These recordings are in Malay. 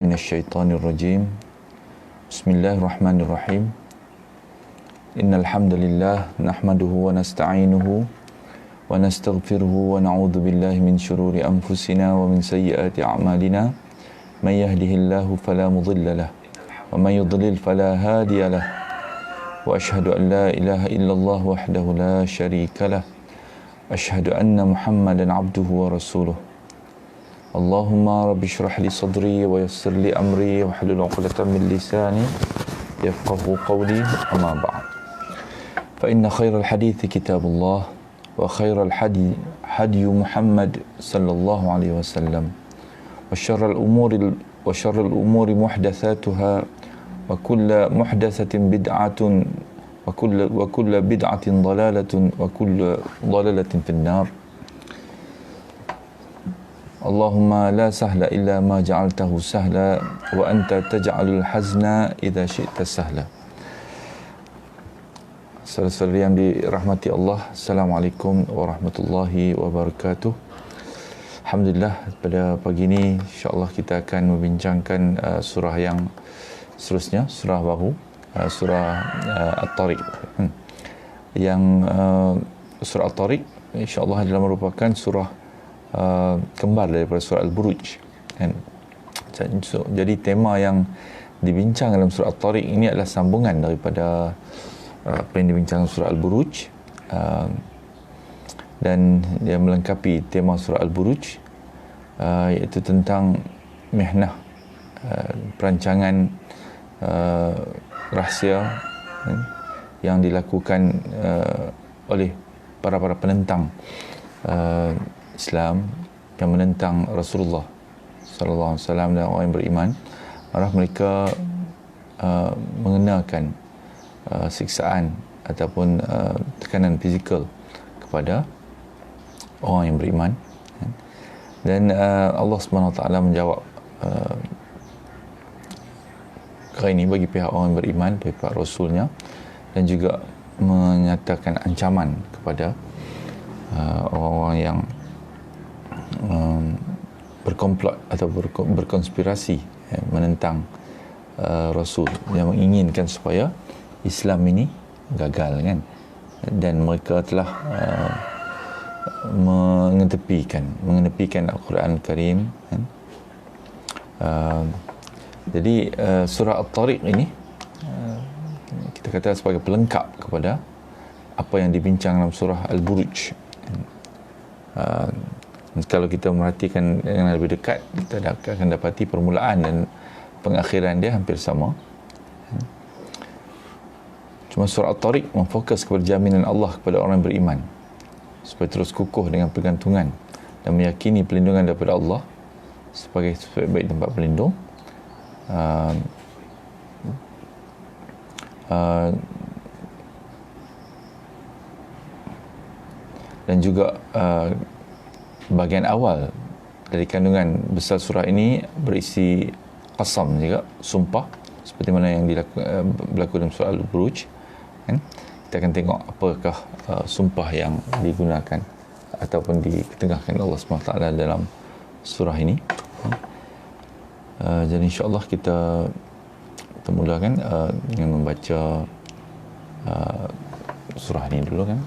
Minasyaitonir rajim. Bismillahirrahmanirrahim. Innal hamdalillah nahmaduhu wa nasta'inuhu wa nastaghfiruhu wa na'udzu billahi min shururi anfusina wa min sayyiati a'malina. May yahdihillahu fala mudilla lahu wa may yudlil fala hadiya lahu. Wa asyhadu an la ilaha illallah wahdahu la syarika lahu. Asyhadu anna Muhammadan 'abduhu wa rasuluh. Allahumma rabbi syrah li sadri wa yassir li amri wa hlul 'uqdatam min lisani yafqahu qawli, amma ba'd. Fa inna khairal hadithi kitabullah wa khairal hadi Muhammad sallallahu alaihi wasallam wa syarrul umuri muhdatsatuha wa kullu muhdatsatin bid'atun wa kullu bid'atin dalalatun wa kullu dalalatin fin-nar. Allahumma la sahla illa ma ja'altahu sahla wa anta taj'alul hazna idza syi'ta sahla. Saudara-saudari yang dirahmati Allah, Assalamualaikum warahmatullahi wabarakatuh. Alhamdulillah, pada pagi ini insya-Allah kita akan membincangkan surah yang seterusnya, surah baru, surah At-Tariq. Yang surah At-Tariq insya-Allah adalah merupakan surah kembar daripada surah Al-Buruj, kan? Jadi tema yang dibincang dalam surah At-Tariq ini adalah sambungan daripada apa yang dibincang surah Al-Buruj, dan dia melengkapi tema surah Al-Buruj, iaitu tentang mihnah, perancangan rahsia yang dilakukan oleh para penentang Islam, yang menentang Rasulullah sallallahu alaihi wasallam dan orang yang beriman. Mereka mengenakan siksaan ataupun tekanan fizikal kepada orang yang beriman, dan Allah SWT menjawab perkara ini bagi pihak orang yang beriman, bagi pihak Rasulnya, dan juga menyatakan ancaman kepada orang-orang yang berkomplot atau berkonspirasi menentang Rasul, yang menginginkan supaya Islam ini gagal, kan? Dan mereka telah mengenepikan Al-Quran Karim, kan? Jadi surah At-Tariq ini kita kata sebagai pelengkap kepada apa yang dibincang dalam surah Al-Buruj. Kalau kita merhatikan dengan lebih dekat, kita akan dapati permulaan dan pengakhiran dia hampir sama. Cuma surah At-Tariq memfokus kepada jaminan Allah kepada orang yang beriman, supaya terus kukuh dengan pergantungan dan meyakini perlindungan daripada Allah sebagai sebaik-baik tempat pelindung. Dan juga bahagian awal dari kandungan besar surah ini berisi qasam juga, sumpah, seperti mana yang berlaku dalam surah Al-Buruj, kan? Kita akan tengok apakah sumpah yang digunakan ataupun diketengahkan Allah SWT dalam surah ini. Jadi insya-Allah kita mulakan dengan membaca surah ini dulu, kan?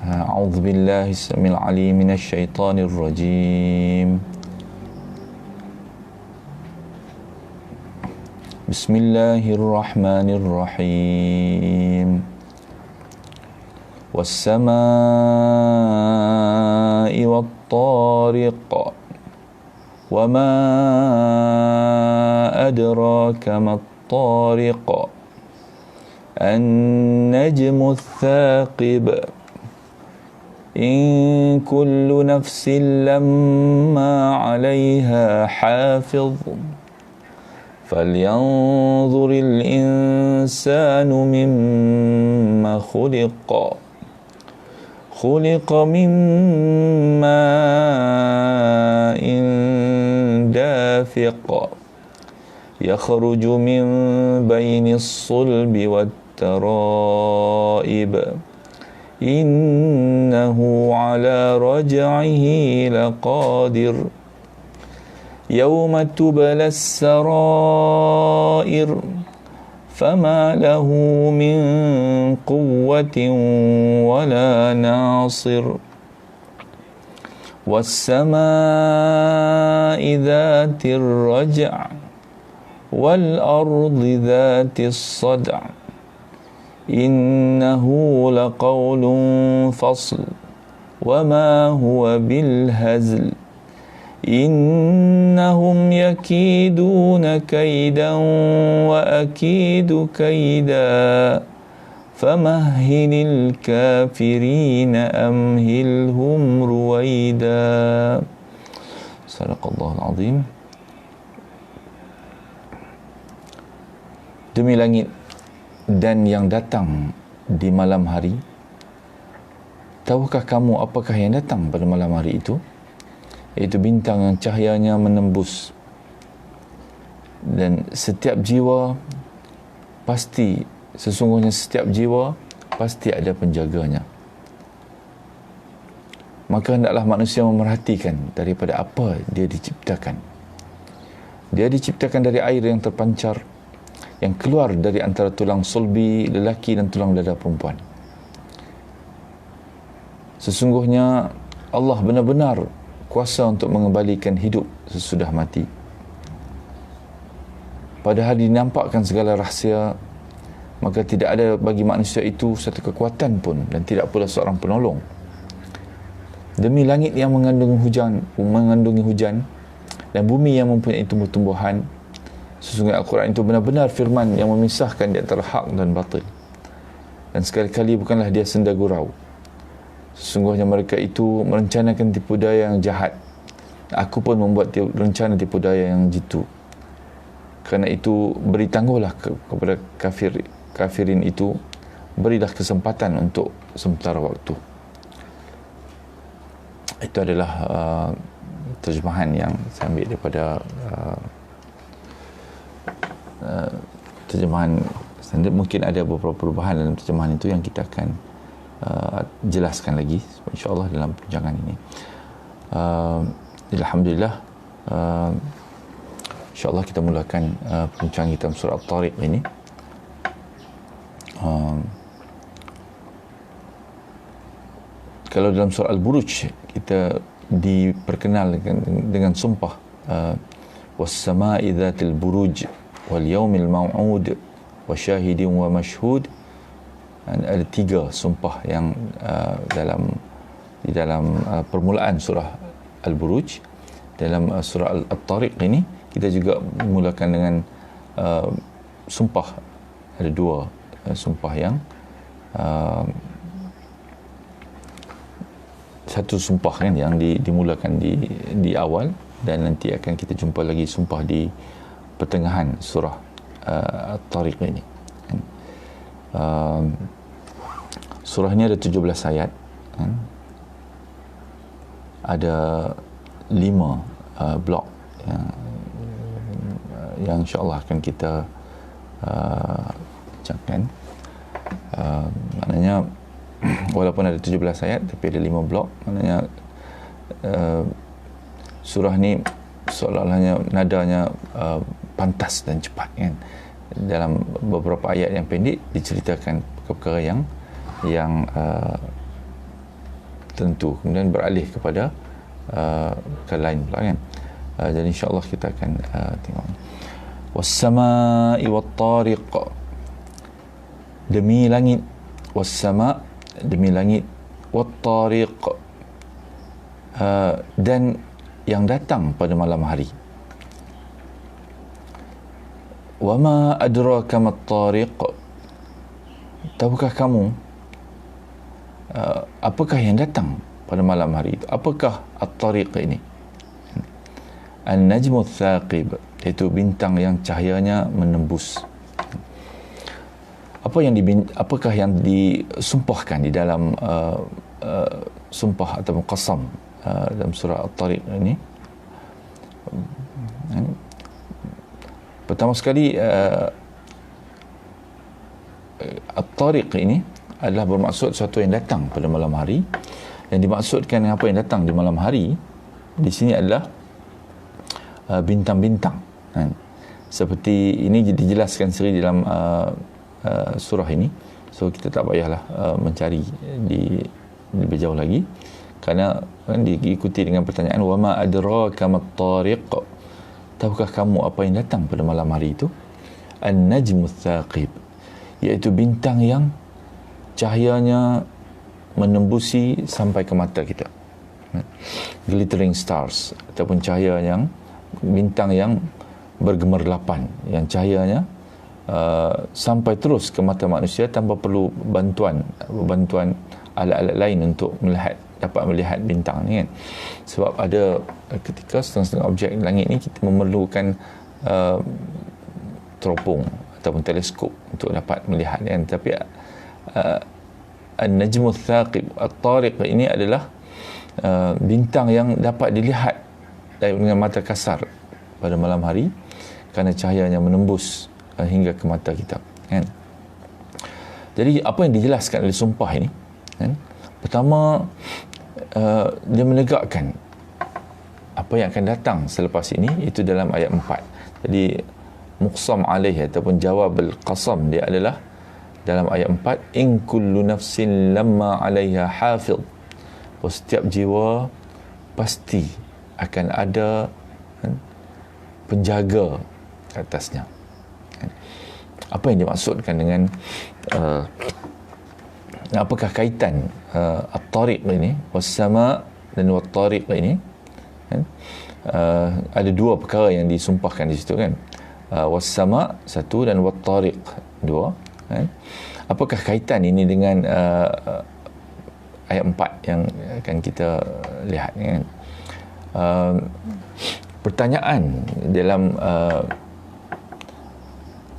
A'udzu billahi samil alim minasy syaithanir rajim. Bismillahirrahmanirrahim. Was-samaa'i wat-tariq. Wa ma adraka mat-tariq. An-najmu ats-tsaqib. إن كل نفس لما عليها حافظ فلينظر الإنسان مما خلق من ماء دافق يخرج من بين الصلب والترائب innahu ala raj'ihi laqadir يوم تبلى السرائر فما له من قوة ولا ناصر والسماء ذات الرجع والأرض ذات الصدع إنه لقول فصل وما هو بالهزل إنهم يكيدون كيدا وأكيد كيدا فمهل الكافرين أمهلهم رويدا. صدق الله العظيم. Demi langit dan yang datang di malam hari, tahukah kamu apakah yang datang pada malam hari itu? Iaitu bintang yang cahayanya menembus, dan setiap jiwa pasti, sesungguhnya setiap jiwa pasti ada penjaganya. Maka hendaklah manusia memerhatikan daripada apa dia diciptakan. Dia diciptakan dari air yang terpancar, yang keluar dari antara tulang sulbi lelaki dan tulang dada perempuan. Sesungguhnya Allah benar-benar kuasa untuk mengembalikan hidup sesudah mati. Padahal dinampakkan segala rahsia, maka tidak ada bagi manusia itu satu kekuatan pun dan tidak pula seorang penolong. Demi langit yang mengandungi hujan dan bumi yang mempunyai tumbuh-tumbuhan, sesungguhnya Al-Quran itu benar-benar firman yang memisahkan di antara hak dan batil. Dan sekali-kali bukanlah dia senda gurau. Sesungguhnya mereka itu merencanakan tipu daya yang jahat. Aku pun membuat rencana tipu daya yang jitu. Kerana itu beri tangguhlah kepada kafirin itu, berilah kesempatan untuk sementara waktu. Itu adalah terjemahan yang saya ambil daripada terjemahan standard. Mungkin ada beberapa perubahan dalam terjemahan itu yang kita akan jelaskan lagi insyaAllah dalam perbincangan ini. Alhamdulillah, insyaAllah kita mulakan perbincangan kita surah At-Tariq ini. Kalau dalam surah Al-Buruj kita diperkenalkan dengan sumpah was-sama'i dzatil buruj wal yaumil maw'ud wa syahidin wa mashhud. Ada 3 sumpah yang di dalam permulaan surah Al-Buruj. Dalam surah At-Tariq ini kita juga memulakan dengan sumpah. Ada 2 sumpah yang satu sumpah kan yang dimulakan di awal, dan nanti akan kita jumpa lagi sumpah di pertengahan surah At-Tariq ini. Surah ini ada 17 ayat, kan? Ada 5 blok yang insyaAllah akan kita bincangkan. Maknanya walaupun ada 17 ayat tapi ada 5 blok, maknanya surah ni seolah-olahnya nadanya pantas dan cepat, kan? Dalam beberapa ayat yang pendek diceritakan perkara yang tentu, kemudian beralih kepada ke lain pula, kan? Jadi insyaAllah kita akan tengok. Was-sama'i wat-tariq, demi langit, was-sama' demi langit, wat-tariq dan yang datang pada malam hari. Wa ma adraka mat-tariq, tahukah kamu apakah yang datang pada malam hari itu? Apakah At-Tariq ini? An-Najmu Ats-Tsaqib, iaitu bintang yang cahayanya menembus. Apakah yang disumpahkan di dalam sumpah atau qasam dalam surah At-Tariq ini? Pertama sekali, At-Tariq ini adalah bermaksud sesuatu yang datang pada malam hari. Yang dimaksudkan dengan apa yang datang di malam hari di sini adalah bintang-bintang, kan? Seperti ini dijelaskan sendiri dalam surah ini, so kita tak payahlah mencari lebih jauh lagi, kerana kan diikuti dengan pertanyaan wama adraka mat-tariq, tahukah kamu apa yang datang pada malam hari itu? An-najmu tsaqib, iaitu bintang yang cahayanya menembusi sampai ke mata kita, glittering stars, ataupun cahaya yang bintang yang bergemerlapan, yang cahayanya sampai terus ke mata manusia tanpa perlu bantuan alat-alat lain untuk dapat melihat bintang ni, kan. Sebab ada ketika setengah-setengah objek langit ni kita memerlukan teropong ataupun teleskop untuk dapat melihat, kan. Tapi An-Najmu Tsaqib, At-Tariq ini adalah bintang yang dapat dilihat dengan mata kasar pada malam hari kerana cahayanya menembus hingga ke mata kita, kan. Jadi apa yang dijelaskan oleh sumpah ini, kan? Pertama, dia menegakkan apa yang akan datang selepas ini, itu dalam ayat 4. Jadi muqsam alaih ataupun jawab al-qasam dia adalah dalam ayat 4, in kullu nafsin lamma 'alaiha hafiz, setiap jiwa pasti akan ada, kan, penjaga atasnya. Apa yang dimaksudkan dengan apakah kaitan at-tariq ini, was-sama dan wat-tariq ini, kan? Ada dua perkara yang disumpahkan di situ, kan. Was-sama satu dan wat-tariq dua, kan. Apakah kaitan ini dengan ayat 4 yang akan kita lihat, kan? Pertanyaan dalam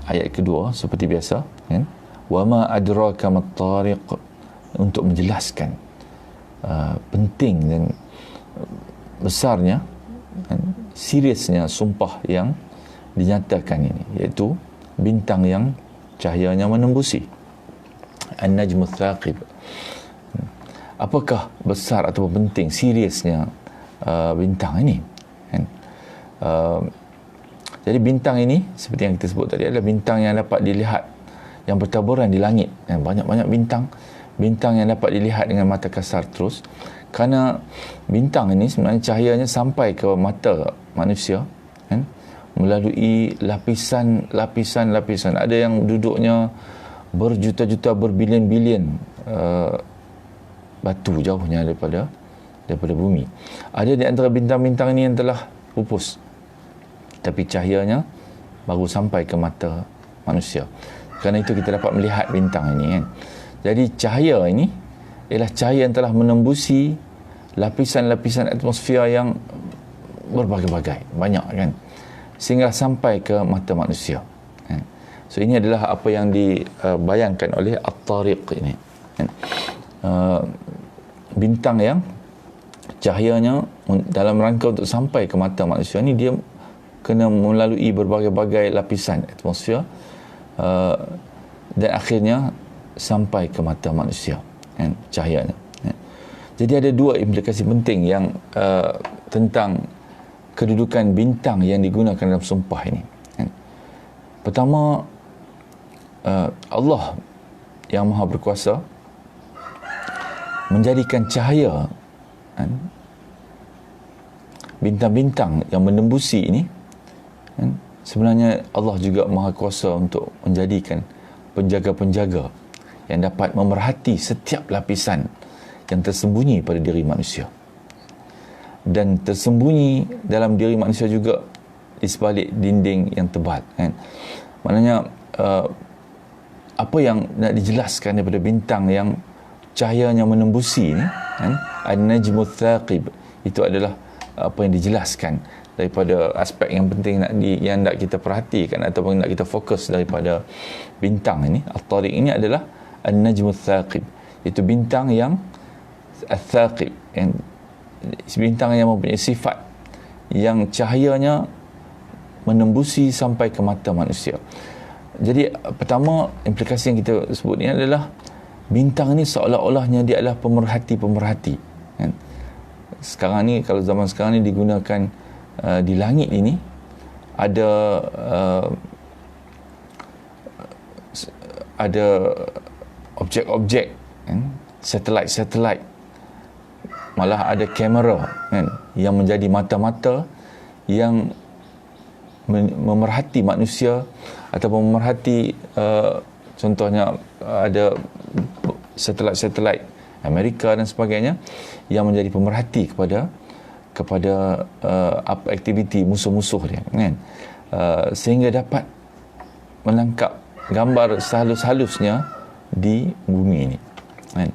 ayat kedua seperti biasa, kan, wama adraka mat-tariq, untuk menjelaskan penting dan besarnya, kan, seriusnya sumpah yang dinyatakan ini, iaitu bintang yang cahayanya menembusi, An-Najmu Tsaqib. Apakah besar atau penting seriusnya bintang ini, kan? Jadi bintang ini seperti yang kita sebut tadi adalah bintang yang dapat dilihat, yang bertaburan di langit, kan? Banyak-banyak bintang yang dapat dilihat dengan mata kasar terus, kerana bintang ini sebenarnya cahayanya sampai ke mata manusia, kan, melalui lapisan. Ada yang duduknya berjuta-juta, berbilion-bilion batu jauhnya daripada bumi. Ada di antara bintang-bintang ini yang telah pupus, tapi cahayanya baru sampai ke mata manusia. Kerana itu kita dapat melihat bintang ini, kan. Jadi cahaya ini ialah cahaya yang telah menembusi lapisan-lapisan atmosfer yang berbagai-bagai, banyak, kan, sehingga sampai ke mata manusia, kan. So ini adalah apa yang dibayangkan oleh At-Tariq ini, kan. Bintang yang cahayanya dalam rangka untuk sampai ke mata manusia ni, dia kena melalui berbagai-bagai lapisan atmosfer dan akhirnya sampai ke mata manusia, kan, cahayanya, kan. Jadi ada dua implikasi penting yang tentang kedudukan bintang yang digunakan dalam sumpah ini, kan. Pertama, Allah yang Maha Berkuasa menjadikan cahaya, kan, bintang-bintang yang menembusi ini, kan, sebenarnya Allah juga Maha Kuasa untuk menjadikan penjaga-penjaga yang dapat memerhati setiap lapisan yang tersembunyi pada diri manusia, dan tersembunyi dalam diri manusia juga di sebalik dinding yang tebal, kan. Maknanya apa yang nak dijelaskan daripada bintang yang cahayanya menembusi ni, kan, An-Najmu Tsaqib, itu adalah apa yang dijelaskan daripada aspek yang penting yang nak kita perhatikan ataupun nak kita fokus daripada bintang ini. At-Tariq ini adalah An-Najmu Tsaqib, itu bintang yang Tsaqib, yang bintang yang mempunyai sifat yang cahayanya menembusi sampai ke mata manusia. Jadi pertama, implikasi yang kita sebut ni adalah bintang ni seolah-olahnya dia adalah pemerhati, kan. Sekarang ni, kalau zaman sekarang ni digunakan di langit ini ada objek-objek kan, satelit, malah ada kamera kan, yang menjadi mata-mata yang memerhati manusia ataupun memerhati contohnya ada satelit Amerika dan sebagainya yang menjadi pemerhati kepada apa aktiviti musuh-musuh dia kan, sehingga dapat menangkap gambar sehalus-halusnya di bumi ini kan.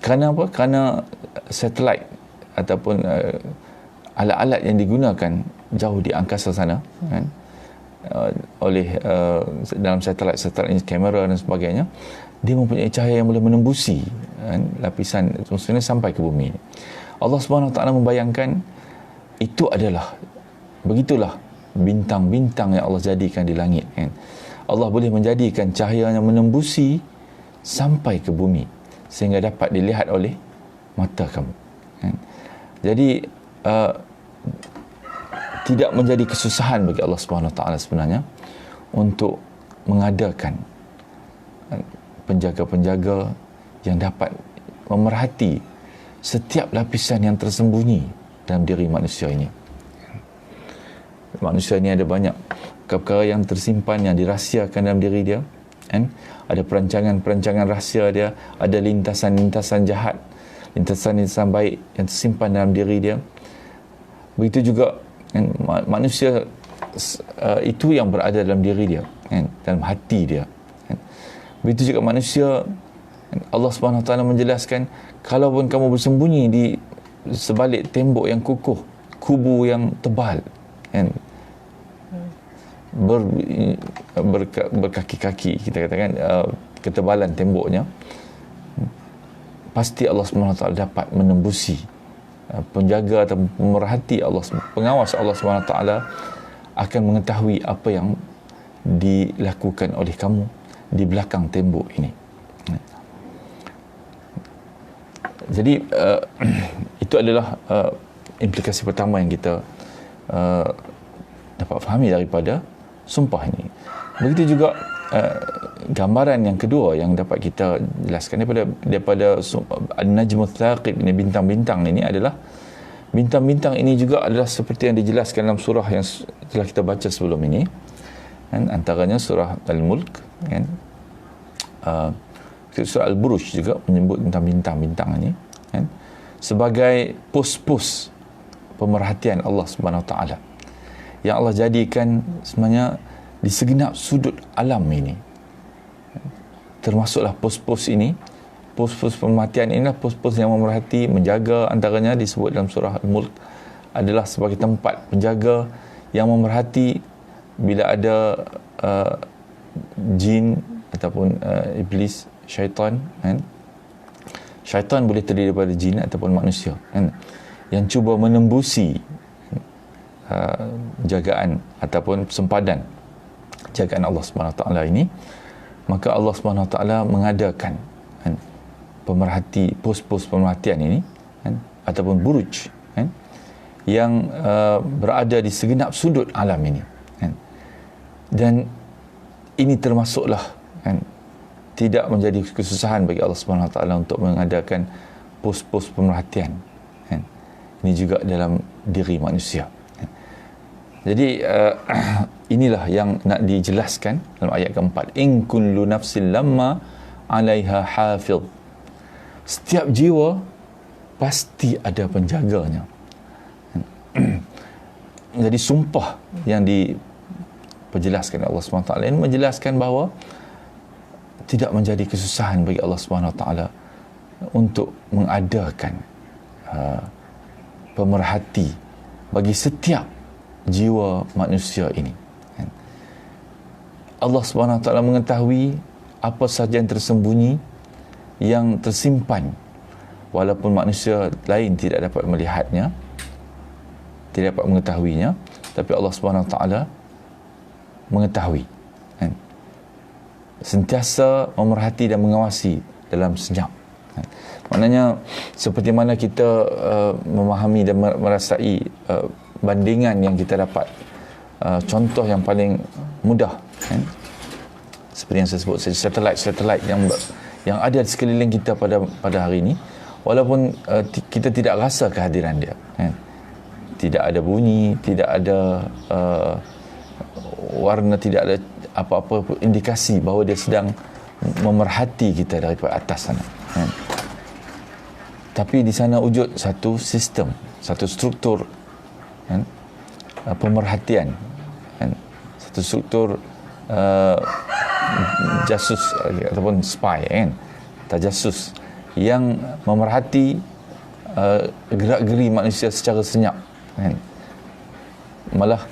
Kerana apa? Kerana satelit ataupun alat-alat yang digunakan jauh di angkasa sana kan, oleh dalam satelit ini, kamera dan sebagainya, dia mempunyai cahaya yang boleh menembusi kan, lapisan maksudnya sampai ke bumi. Allah Subhanahu Wa Taala membayangkan itu adalah begitulah bintang-bintang yang Allah jadikan di langit kan. Allah boleh menjadikan cahaya yang menembusi sampai ke bumi sehingga dapat dilihat oleh mata kamu kan. Jadi tidak menjadi kesusahan bagi Allah Subhanahu Wa Taala sebenarnya untuk mengadakan penjaga-penjaga yang dapat memerhati setiap lapisan yang tersembunyi dalam diri manusia ini. Manusia ini ada banyak perkara yang tersimpan, yang dirahsiakan dalam diri dia kan? Ada perancangan-perancangan rahsia dia, ada lintasan-lintasan jahat, lintasan-lintasan baik yang tersimpan dalam diri dia. Begitu juga kan, manusia itu yang berada dalam diri dia kan, dalam hati dia kan. Begitu juga manusia, Allah Subhanahu Wa Taala menjelaskan, kalaupun kamu bersembunyi di sebalik tembok yang kukuh, kubu yang tebal kan, berkaki-kaki, kita katakan ketebalan temboknya, pasti Allah Subhanahu Wa Taala dapat menembusi. Penjaga atau pemerhati Allah, pengawas Allah Subhanahu Wa Taala akan mengetahui apa yang dilakukan oleh kamu di belakang tembok ini. Jadi itu adalah implikasi pertama yang kita dapat fahami daripada sumpah ini. Begitu juga gambaran yang kedua yang dapat kita jelaskan daripada An-Najmul Thaqib ini, bintang-bintang ini adalah, bintang-bintang ini juga adalah seperti yang dijelaskan dalam surah yang telah kita baca sebelum ini kan, antaranya surah Al-Mulk kan, surah Al-Buruj juga menyebut tentang bintang-bintang ini kan, sebagai pos-pos pemerhatian Allah Subhanahu Wa Taala yang Allah jadikan sebenarnya di segenap sudut alam ini. Termasuklah pos-pos ini, pos-pos pemerhatian inilah pos-pos yang memerhati, menjaga, antaranya disebut dalam surah Al-Mulk adalah sebagai tempat penjaga yang memerhati bila ada jin ataupun iblis, syaitan kan. Syaitan boleh terdiri daripada jin ataupun manusia kan, yang cuba menembusi jagaan ataupun sempadan jagaan Allah Subhanahu Wa Taala ini, maka Allah Subhanahu Wa Taala mengadakan kan, pemerhati, pos-pos pemerhatian ini kan, ataupun buruj kan, yang berada di segenap sudut alam ini kan. Dan ini termasuklah kan, tidak menjadi kesusahan bagi Allah Subhanahu Wa Taala untuk mengadakan pos-pos pemerhatian kan. Ini juga dalam diri manusia. Jadi inilah yang nak dijelaskan dalam ayat keempat, in kullu nafsin lamma 'alaiha hafiz. Setiap jiwa pasti ada penjaganya. Jadi sumpah yang diperjelaskan Allah SWT ini menjelaskan bahawa tidak menjadi kesusahan bagi Allah SWT untuk mengadakan pemerhati bagi setiap jiwa manusia ini. Allah SWT mengetahui apa sahaja yang tersembunyi, yang tersimpan, walaupun manusia lain tidak dapat melihatnya, tidak dapat mengetahuinya, tapi Allah SWT mengetahui kan? Sentiasa memerhati dan mengawasi dalam senyap kan? Maknanya seperti mana kita memahami dan merasai bandingan yang kita dapat, contoh yang paling mudah, kan? Seperti yang saya sebut, satelit yang ada di sekeliling kita pada hari ini, walaupun kita tidak rasa kehadiran dia, kan? Tidak ada bunyi, tidak ada warna, tidak ada apa-apa indikasi bahawa dia sedang memerhati kita daripada atas sana, kan? Tapi di sana wujud satu sistem, satu struktur, kan? Pemerhatian, kan? Satu struktur jasus ataupun spy, kan? Tajasus yang memerhati gerak-geri manusia secara senyap, kan? Malah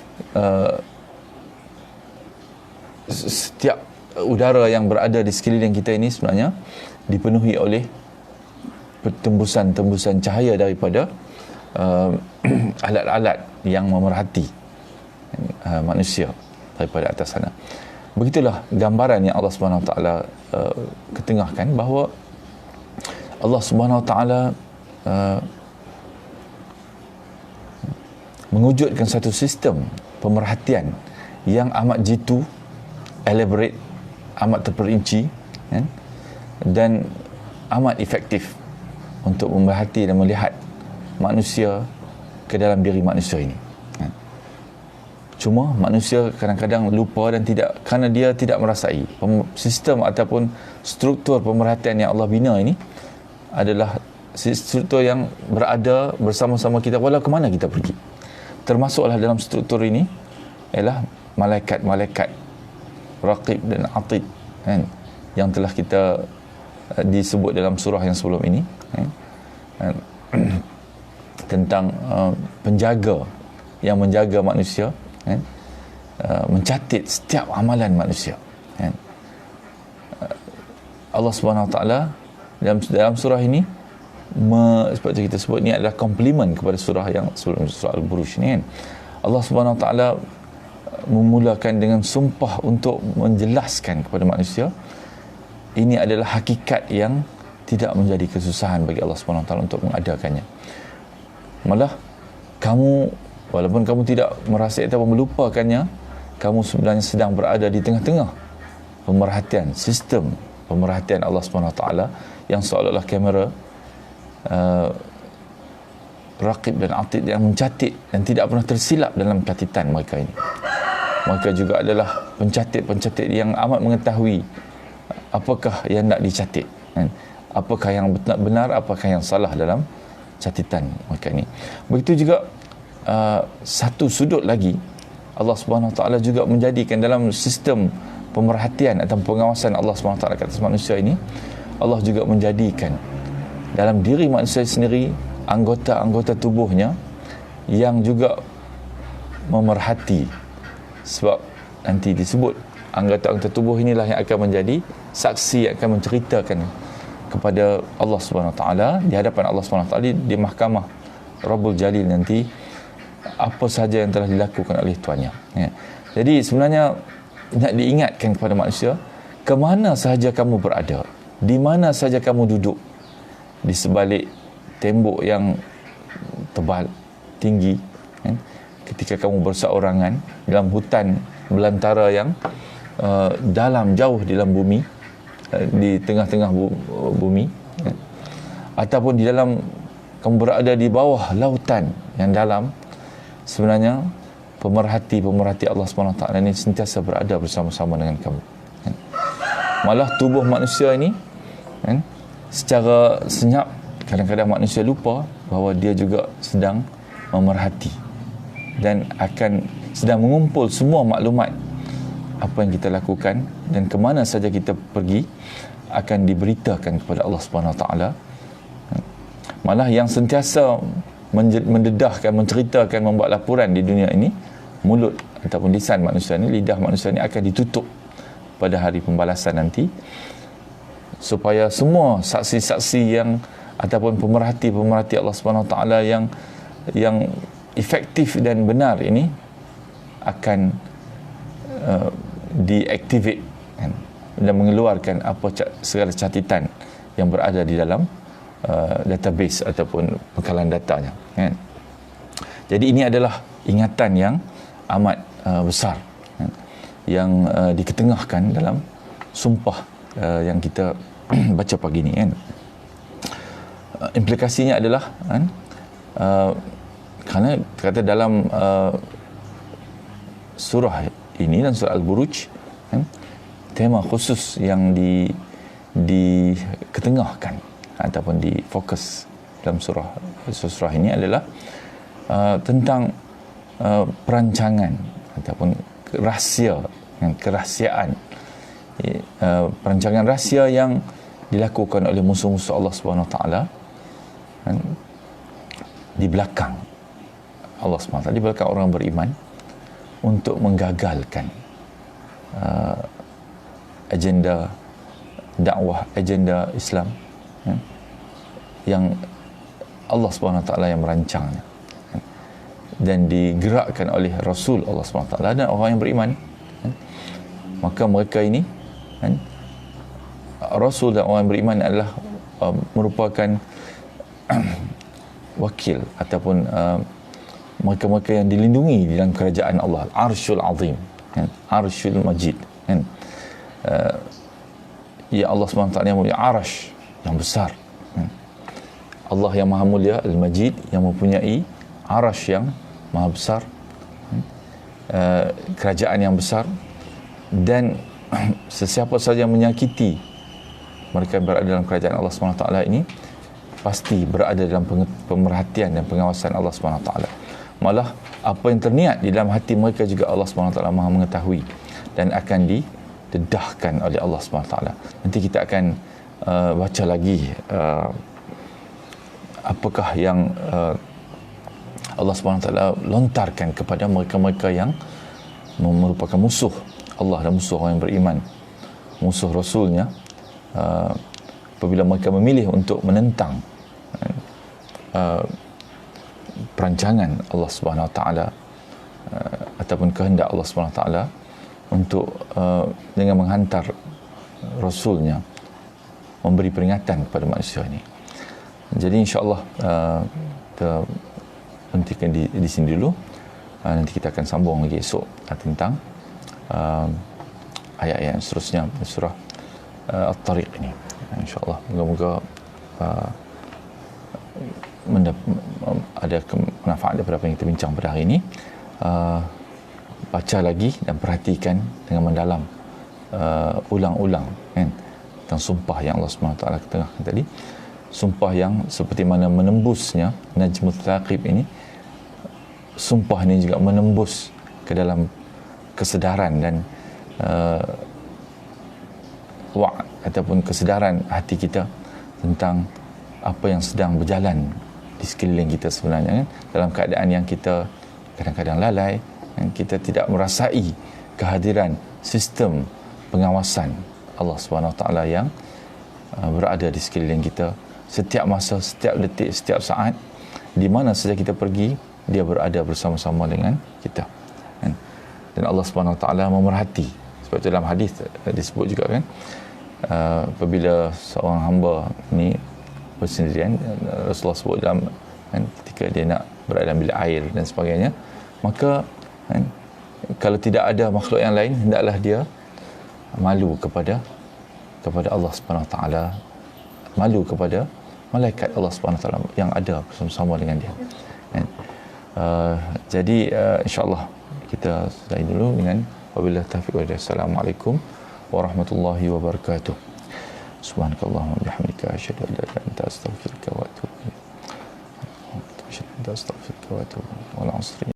setiap udara yang berada di sekeliling kita ini sebenarnya dipenuhi oleh tembusan cahaya daripada alat-alat yang memerhati manusia daripada atas sana. Begitulah gambaran yang Allah Subhanahu Wa Taala ketengahkan, bahawa Allah Subhanahu Wa Taala mewujudkan satu sistem pemerhatian yang amat jitu, elaborate, amat terperinci, kan? Dan amat efektif untuk memerhati dan melihat manusia ke dalam diri manusia ini. Cuma manusia kadang-kadang lupa dan tidak, kerana dia tidak merasai sistem ataupun struktur pemerhatian yang Allah bina ini adalah struktur yang berada bersama-sama kita walau ke mana kita pergi. Termasuklah dalam struktur ini ialah malaikat-malaikat Raqib dan Atid, kan? Yang telah kita disebut dalam surah yang sebelum ini, kan? Tentang penjaga yang menjaga manusia, kan? Mencatat setiap amalan manusia, kan? Allah Subhanahu Wa Taala dalam surah ini seperti kita sebut, ni adalah komplimen kepada surah yang sebelum, surah Al-Buruj ni, kan? Allah Subhanahu Wa Taala memulakan dengan sumpah untuk menjelaskan kepada manusia ini adalah hakikat yang tidak menjadi kesusahan bagi Allah Subhanahu Wa Taala untuk mengadakannya. Malah kamu, walaupun kamu tidak merasa atau melupakannya, kamu sebenarnya sedang berada di tengah-tengah pemerhatian, sistem pemerhatian Allah Subhanahu Wa Taala yang seolah-olah kamera Raqib dan Atid yang mencatat dan tidak pernah tersilap dalam catatan mereka ini. Mereka juga adalah pencatat yang amat mengetahui apakah yang nak dicatat, kan? Apakah yang benar, apakah yang salah dalam catatan mereka ini. Begitu juga satu sudut lagi, Allah Subhanahu Wa Taala juga menjadikan dalam sistem pemerhatian atau pengawasan Allah Subhanahu Wa Taala atas manusia ini, Allah juga menjadikan dalam diri manusia sendiri anggota-anggota tubuhnya yang juga memerhati. Sebab nanti disebut anggota-anggota tubuh inilah yang akan menjadi saksi, yang akan menceritakan kepada Allah Subhanahu Wa Taala di hadapan Allah Subhanahu Wa Taala di mahkamah Rabbul Jalil nanti apa sahaja yang telah dilakukan oleh tuannya, ya. Jadi sebenarnya nak diingatkan kepada manusia, ke mana sahaja kamu berada, di mana sahaja kamu duduk, di sebalik tembok yang tebal tinggi, kan? Ketika kamu berseorangan dalam hutan belantara yang dalam, jauh di dalam bumi, di tengah-tengah bumi, kan? Ataupun di dalam, kamu berada di bawah lautan yang dalam, sebenarnya pemerhati Allah SWT ini sentiasa berada bersama-sama dengan kamu, kan? Malah tubuh manusia ini, kan, secara senyap kadang-kadang manusia lupa bahawa dia juga sedang memerhati dan akan sedang mengumpul semua maklumat apa yang kita lakukan dan ke mana saja kita pergi akan diberitakan kepada Allah Subhanahu Wa Taala. Malah yang sentiasa mendedahkan, menceritakan, membuat laporan di dunia ini, mulut ataupun lisan manusia ini, lidah manusia ini akan ditutup pada hari pembalasan nanti, supaya semua saksi-saksi yang ataupun pemerhati Allah Subhanahu Wa Taala yang efektif dan benar ini akan deactivate, kan? Dan mengeluarkan apa segala catatan yang berada di dalam database ataupun bekalan datanya, kan? Jadi ini adalah ingatan yang amat besar, kan, yang diketengahkan dalam sumpah yang kita baca pagi ni, kan. Implikasinya adalah, kan, kerana kata dalam surah ini dan surah Al-Buruj, kan, tema khusus yang diketengahkan ataupun difokus dalam surah ini adalah tentang perancangan ataupun rahsia, kerahsiaan, perancangan rahsia yang dilakukan oleh musuh-musuh Allah Subhanahu Wa Taala, kan, di belakang Allah SWT, di belakang orang beriman, untuk menggagalkan agenda dakwah, agenda Islam, yang Allah SWT yang merancangnya, dan digerakkan oleh Rasul Allah SWT dan orang yang beriman. Maka mereka ini, Rasul dan orang yang beriman adalah merupakan wakil ataupun mereka-mereka yang dilindungi di dalam kerajaan Allah, Arsyul Azim, Arsyul Majid, ya Allah SWT yang mempunyai arash yang besar, Allah yang maha mulia, Al-Majid, yang mempunyai arash yang maha besar, kerajaan yang besar, dan sesiapa saja yang menyakiti mereka yang berada dalam kerajaan Allah SWT ini pasti berada dalam pemerhatian dan pengawasan Allah SWT. Malah apa yang terniat di dalam hati mereka juga Allah SWT maha mengetahui dan akan didedahkan oleh Allah SWT. Nanti kita akan baca lagi apakah yang Allah SWT lontarkan kepada mereka-mereka yang merupakan musuh Allah dan musuh orang yang beriman, musuh Rasulnya, apabila mereka memilih untuk menentang perancangan Allah Subhanahu Wa Taala ataupun kehendak Allah Subhanahu Wa Taala untuk dengan menghantar Rasulnya memberi peringatan kepada manusia ini. Jadi insya-Allah kita hentikan di sini dulu. Nanti kita akan sambung lagi esok tentang ayat-ayat seterusnya surah At-Tariq ini. InsyaAllah moga-moga ada manfaat daripada apa yang kita bincang pada hari ini. Baca lagi dan perhatikan dengan mendalam, ulang-ulang, kan, tentang sumpah yang Allah SWT ketengahkan tadi, sumpah yang seperti mana menembusnya Najmut Thaqib ini. Sumpah ini juga menembus ke dalam kesedaran dan ataupun kesedaran hati kita tentang apa yang sedang berjalan di sekeliling kita sebenarnya, kan? Dalam keadaan yang kita kadang-kadang lalai, dan kita tidak merasai kehadiran sistem pengawasan Allah SWT yang berada di sekeliling kita setiap masa, setiap detik, setiap saat, di mana saja kita pergi, dia berada bersama-sama dengan kita, kan? Dan Allah SWT memerhati. Sebab itu dalam hadis disebut juga, kan, apabila seorang hamba ni bersendirian, Rasulullah sebut dalam, kan, ketika dia nak berada dalam bilik air dan sebagainya, maka, kan, kalau tidak ada makhluk yang lain, hendaklah dia malu kepada Allah Subhanahu Wa Taala, malu kepada malaikat Allah Subhanahu Wa Taala yang ada bersama-sama dengan dia, kan? Jadi insya-Allah kita sudahi dulu dengan wabillahi taufiq wal hidayah. Assalamualaikum warahmatullahi wabarakatuh. Subhanakallahumma bihamdika asyhadu an la ilaha illa anta astaghfiruka wa atubu ilaik. Asyhadu an la ilaha illa anta astaghfiruka wa atubu ilaik. Wal 'asri.